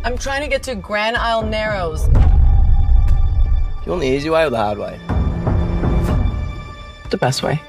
I'm trying to get to Grand Isle Narrows. You want the easy way or the hard way? The best way.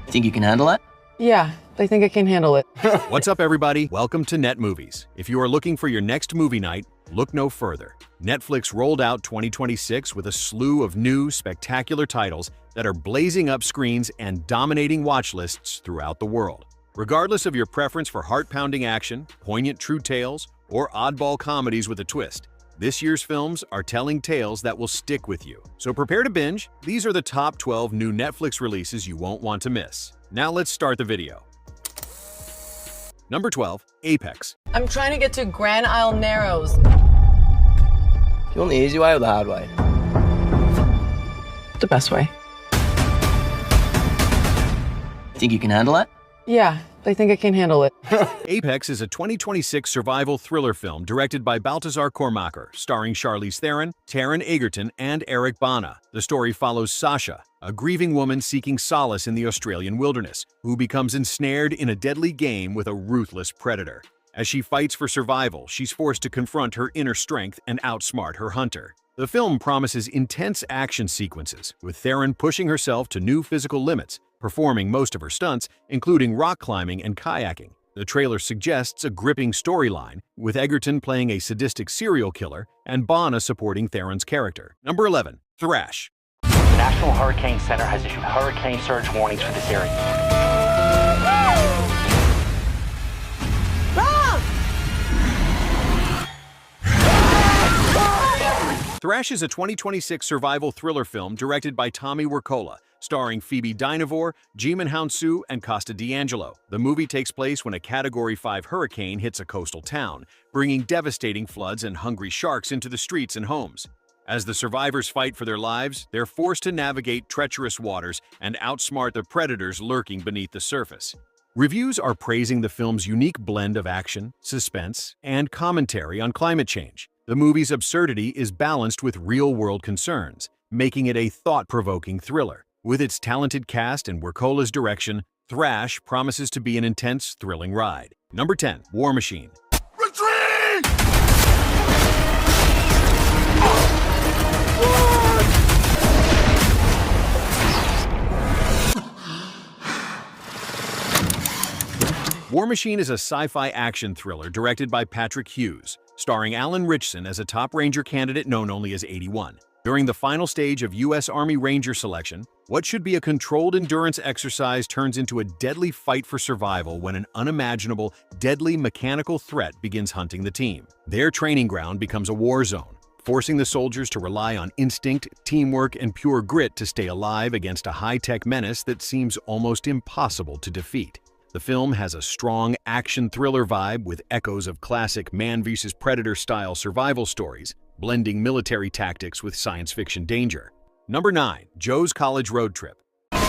Think you can handle that? Yeah, I think I can handle it. What's up, everybody? Welcome to Net Movies. If you are looking for your next movie night, look no further. Netflix rolled out 2026 with a slew of new, spectacular titles that are blazing up screens and dominating watch lists throughout the world. Regardless of your preference for heart-pounding action, poignant true tales, or oddball comedies with a twist, this year's films are telling tales that will stick with you. So prepare to binge. These are the top 12 new Netflix releases you won't want to miss. Now let's start the video. Number 12, Apex. I'm trying to get to Grand Isle Narrows. You want the easy way or the hard way? The best way. Think you can handle that? Yeah, I think I can handle it. Apex is a 2026 survival thriller film directed by Baltasar Kormaker, starring Charlize Theron, Taron Egerton, and Eric Bana. The story follows Sasha, a grieving woman seeking solace in the Australian wilderness, who becomes ensnared in a deadly game with a ruthless predator. As she fights for survival, she's forced to confront her inner strength and outsmart her hunter. The film promises intense action sequences, with Theron pushing herself to new physical limits, performing most of her stunts, including rock climbing and kayaking. The trailer suggests a gripping storyline, with Egerton playing a sadistic serial killer and Bana supporting Theron's character. Number 11, Thrash. The National Hurricane Center has issued hurricane surge warnings for this area. Thrash is a 2026 survival thriller film directed by Tommy Wirkola, starring Phoebe Dynevor, Jimon Hounsou, and Costa D'Angelo. The movie takes place when a Category 5 hurricane hits a coastal town, bringing devastating floods and hungry sharks into the streets and homes. As the survivors fight for their lives, they're forced to navigate treacherous waters and outsmart the predators lurking beneath the surface. Reviews are praising the film's unique blend of action, suspense, and commentary on climate change. The movie's absurdity is balanced with real-world concerns, making it a thought-provoking thriller. With its talented cast and Wirkola's direction, Thrash promises to be an intense, thrilling ride. Number 10, War Machine. Retreat! War Machine is a sci-fi action thriller directed by Patrick Hughes, starring Alan Ritchson as a top Ranger candidate known only as 81. During the final stage of U.S. Army Ranger selection, what should be a controlled endurance exercise turns into a deadly fight for survival when an unimaginable, deadly mechanical threat begins hunting the team. Their training ground becomes a war zone, forcing the soldiers to rely on instinct, teamwork, and pure grit to stay alive against a high-tech menace that seems almost impossible to defeat. The film has a strong action thriller vibe with echoes of classic Man vs. Predator-style survival stories, blending military tactics with science fiction danger. Number 9, Joe's College Road Trip. You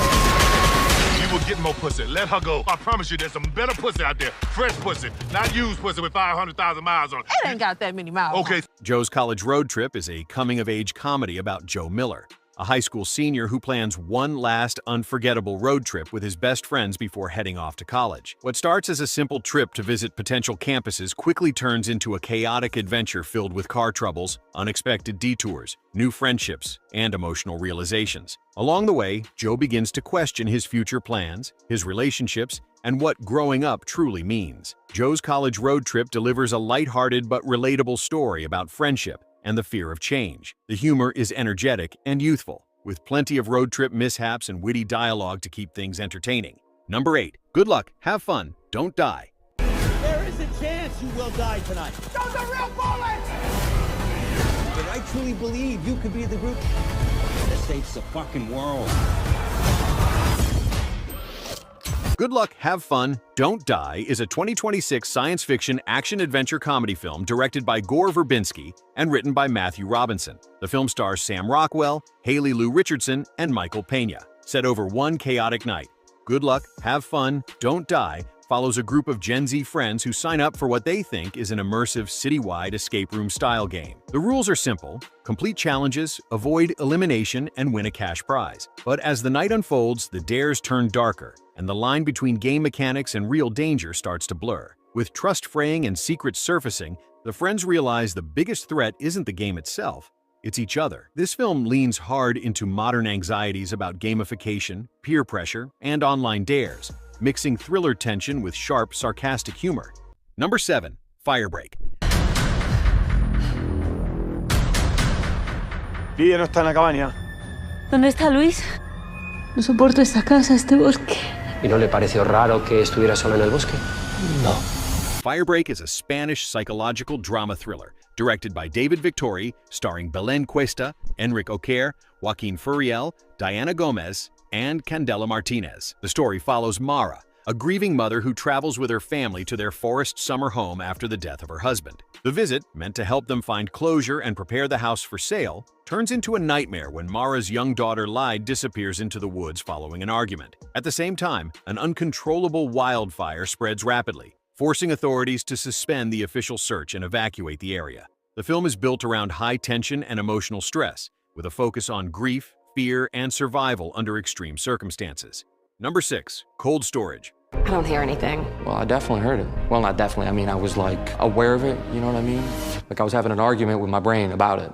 will get more pussy. Let her go. I promise you there's some better pussy out there. Fresh pussy. Not used pussy with 500,000 miles on it. It ain't got that many miles. Okay. Joe's College Road Trip is a coming-of-age comedy about Joe Miller, a high school senior who plans one last unforgettable road trip with his best friends before heading off to college. What starts as a simple trip to visit potential campuses quickly turns into a chaotic adventure filled with car troubles, unexpected detours, new friendships, and emotional realizations. Along the way, Joe begins to question his future plans, his relationships, and what growing up truly means. Joe's College Road Trip delivers a lighthearted but relatable story about friendship and the fear of change. The humor is energetic and youthful, with plenty of road trip mishaps and witty dialogue to keep things entertaining. Number 8, Good Luck, Have Fun, Don't Die. There is a chance you will die tonight. Those are real bullets! But I truly believe you could be the group that saves the fucking world. Good Luck, Have Fun, Don't Die is a 2026 science fiction action-adventure comedy film directed by Gore Verbinski and written by Matthew Robinson. The film stars Sam Rockwell, Haley Lou Richardson, and Michael Pena. Set over one chaotic night, Good Luck, Have Fun, Don't Die follows a group of Gen Z friends who sign up for what they think is an immersive citywide escape room-style game. The rules are simple: complete challenges, avoid elimination, and win a cash prize. But as the night unfolds, the dares turn darker, and the line between game mechanics and real danger starts to blur. With trust fraying and secrets surfacing, the friends realize the biggest threat isn't the game itself, it's each other. This film leans hard into modern anxieties about gamification, peer pressure, and online dares, mixing thriller tension with sharp, sarcastic humor. Number 7. Firebreak. Lidia no está en la cabaña. ¿Dónde está Luis? No soporto esta casa, este bosque. ¿Y no le pareció raro que estuviera sola en el bosque? No. Firebreak is a Spanish psychological drama thriller, directed by David Victori, starring Belén Cuesta, Enric Oquer, Joaquin Furiel, Diana Gomez, and Candela Martinez. The story follows Mara, a grieving mother who travels with her family to their forest summer home after the death of her husband. The visit, meant to help them find closure and prepare the house for sale, turns into a nightmare when Mara's young daughter Lyde disappears into the woods following an argument. At the same time, an uncontrollable wildfire spreads rapidly, forcing authorities to suspend the official search and evacuate the area. The film is built around high tension and emotional stress, with a focus on grief, fear, and survival under extreme circumstances. Number 6. Cold storage. I don't hear anything. Well, I definitely heard it. Well, not definitely. I mean, I was like aware of it, you know what I mean? Like I was having an argument with my brain about it.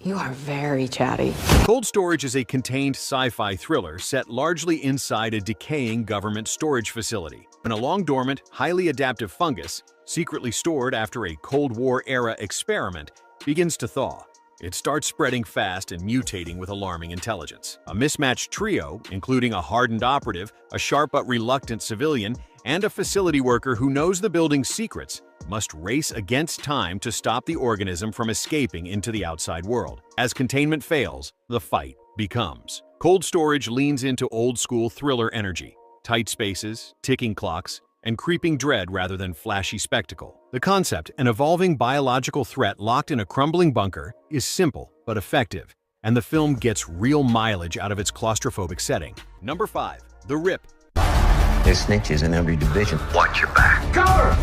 You are very chatty. Cold Storage is a contained sci-fi thriller set largely inside a decaying government storage facility. When a long-dormant, highly adaptive fungus, secretly stored after a Cold War-era experiment, begins to thaw. It starts spreading fast and mutating with alarming intelligence. A mismatched trio, including a hardened operative, a sharp but reluctant civilian, and a facility worker who knows the building's secrets, must race against time to stop the organism from escaping into the outside world. As containment fails, the fight becomes. Cold Storage leans into old-school thriller energy, tight spaces, ticking clocks, and creeping dread rather than flashy spectacle. The concept, an evolving biological threat locked in a crumbling bunker, is simple but effective, and the film gets real mileage out of its claustrophobic setting. Number 5. The Rip. There's snitches in every division. Watch your back. Cover!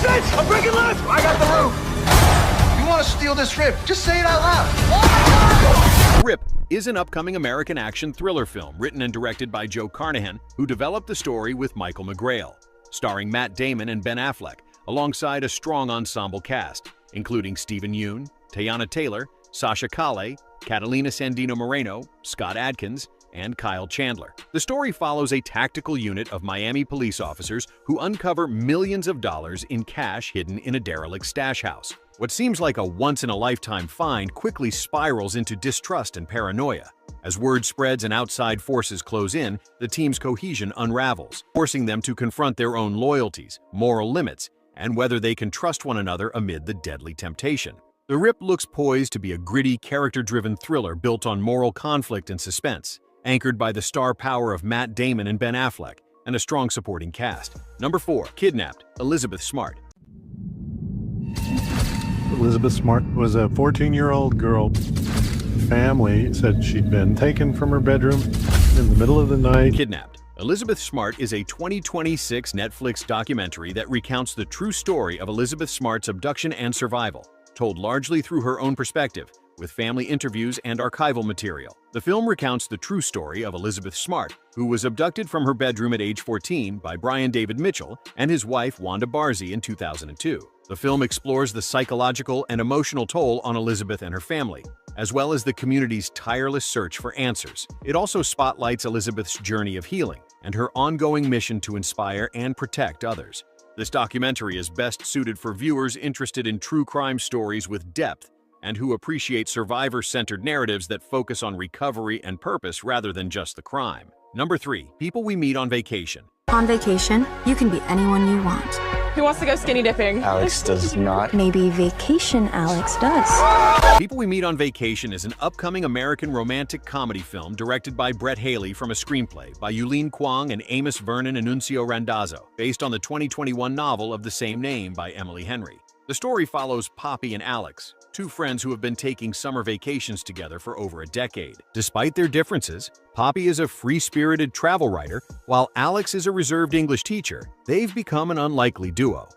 Bitch! I'm breaking left! I got the roof! You want to steal this rip? Just say it out loud. Rip is an upcoming American action thriller film written and directed by Joe Carnahan, who developed the story with Michael McGrail, starring Matt Damon and Ben Affleck, alongside a strong ensemble cast, including Stephen Yeun, Teyana Taylor, Sasha Calle, Catalina Sandino Moreno, Scott Adkins, and Kyle Chandler. The story follows a tactical unit of Miami police officers who uncover millions of dollars in cash hidden in a derelict stash house. What seems like a once-in-a-lifetime find quickly spirals into distrust and paranoia. As word spreads and outside forces close in, the team's cohesion unravels, forcing them to confront their own loyalties, moral limits, and whether they can trust one another amid the deadly temptation. The Rip looks poised to be a gritty, character-driven thriller built on moral conflict and suspense, anchored by the star power of Matt Damon and Ben Affleck, and a strong supporting cast. Number 4. Kidnapped. Elizabeth Smart. Elizabeth Smart was a 14-year-old girl. Family said she'd been taken from her bedroom in the middle of the night. Kidnapped. Elizabeth Smart is a 2026 Netflix documentary that recounts the true story of Elizabeth Smart's abduction and survival, told largely through her own perspective, with family interviews and archival material. The film recounts the true story of Elizabeth Smart, who was abducted from her bedroom at age 14 by Brian David Mitchell and his wife Wanda Barzee in 2002. The film explores the psychological and emotional toll on Elizabeth and her family, as well as the community's tireless search for answers. It also spotlights Elizabeth's journey of healing and her ongoing mission to inspire and protect others. This documentary is best suited for viewers interested in true crime stories with depth and who appreciate survivor-centered narratives that focus on recovery and purpose rather than just the crime. Number 3. People we meet on vacation. On vacation, you can be anyone you want. Who wants to go skinny dipping? Alex does not. Maybe Vacation Alex does. People We Meet on Vacation is an upcoming American romantic comedy film directed by Brett Haley from a screenplay by Yulene Kwong and Amos Vernon Anuncio Randazzo, based on the 2021 novel of the same name by Emily Henry. The story follows Poppy and Alex, two friends who have been taking summer vacations together for over a decade. Despite their differences, Poppy is a free-spirited travel writer, while Alex is a reserved English teacher. They've become an unlikely duo.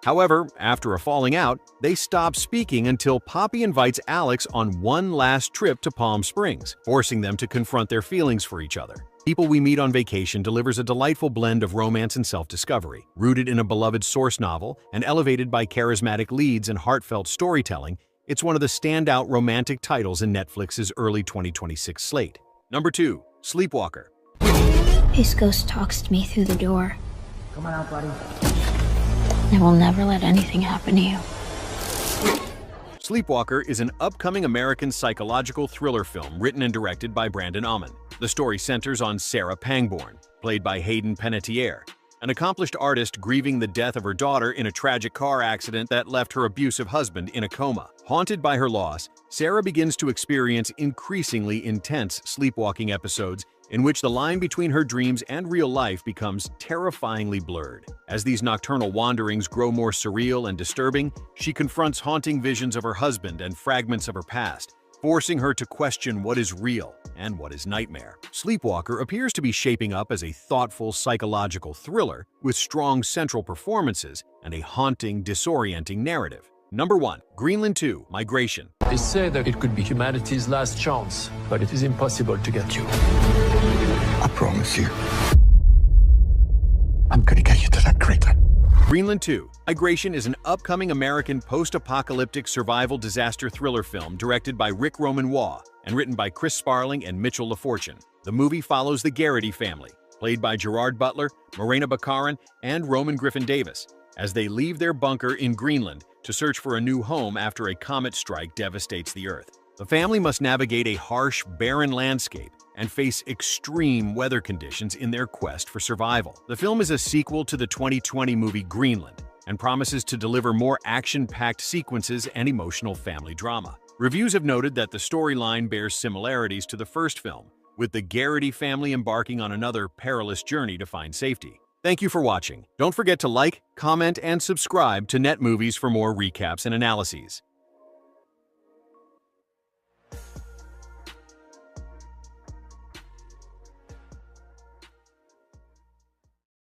However, after a falling out, they stop speaking until Poppy invites Alex on one last trip to Palm Springs, forcing them to confront their feelings for each other. People We Meet on Vacation delivers a delightful blend of romance and self-discovery. Rooted in a beloved source novel and elevated by charismatic leads and heartfelt storytelling, it's one of the standout romantic titles in Netflix's early 2026 slate. Number 2. Sleepwalker. His ghost talks to me through the door. Come on out, buddy. I will never let anything happen to you. Sleepwalker is an upcoming American psychological thriller film written and directed by Brandon Auman. The story centers on Sarah Pangborn, played by Hayden Panettiere, an accomplished artist grieving the death of her daughter in a tragic car accident that left her abusive husband in a coma. Haunted by her loss, Sarah begins to experience increasingly intense sleepwalking episodes in which the line between her dreams and real life becomes terrifyingly blurred. As these nocturnal wanderings grow more surreal and disturbing, she confronts haunting visions of her husband and fragments of her past, forcing her to question what is real and what is nightmare. Sleepwalker appears to be shaping up as a thoughtful psychological thriller with strong central performances and a haunting, disorienting narrative. Number 1. Greenland 2, Migration. They say that it could be humanity's last chance, but it is impossible to get you. I promise you, I'm gonna get you to that crater. Greenland 2, Migration is an upcoming American post-apocalyptic survival disaster thriller film directed by Rick Roman Waugh and written by Chris Sparling and Mitchell LaFortune. The movie follows the Garrity family, played by Gerard Butler, Morena Baccarin, and Roman Griffin Davis, as they leave their bunker in Greenland to search for a new home after a comet strike devastates the Earth. The family must navigate a harsh, barren landscape and face extreme weather conditions in their quest for survival. The film is a sequel to the 2020 movie Greenland and promises to deliver more action-packed sequences and emotional family drama. Reviews have noted that the storyline bears similarities to the first film, with the Garrity family embarking on another perilous journey to find safety. Thank you for watching. Don't forget to like, comment, and subscribe to Net Movies for more recaps and analyses.